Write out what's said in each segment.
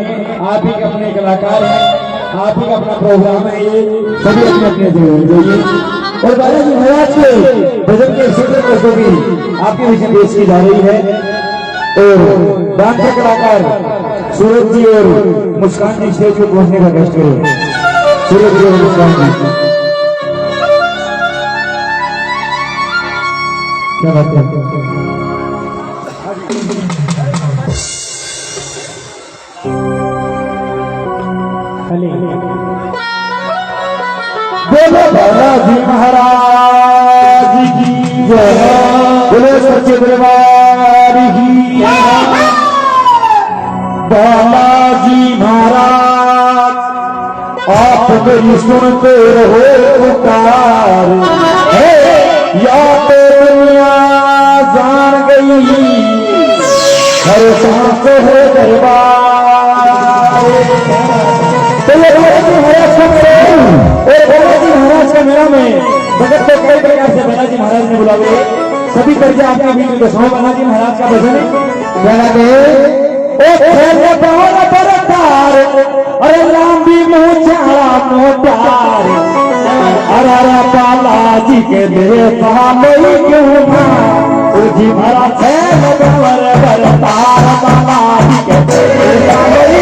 आप ही अपने कलाकार हैं, आप ही का अपना प्रोग्राम है, ये सभी अपने अपने जो ये और बालाजी महाराज के भजन के सूत्र को भी आपके बीच में पेश की जा रही है। और डांसर कलाकार सूरज जी और मुस्कान जी स्टेज पर पहुंचने का कष्ट करें। सूरज जी और मुस्कान जी क्या बात है। बोलो बालाजी महाराज की जय, बोलो सच्चे दरबार की। बालाजी महाराज आप मेरी सुनते रहो पुकार, या तो दुनिया जान गई हर सांस हो दरबार। तो बालाजी महाराज का मेला में भगत को कई प्रकार से बालाजी महाराज ने बुलावे। सभी करके आपके बीच में दसवां बालाजी महाराज का भजन अरे लांबी मोचारा मोटार, अरे बालाजी के देता नहीं क्यों जी महाराज है बरतार, बालाजी के देता नहीं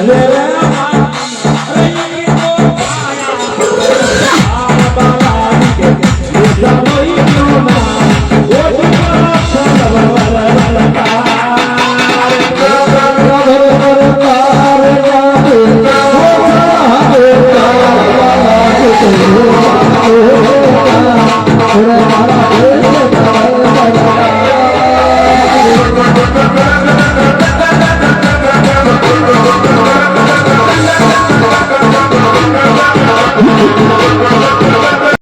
Jai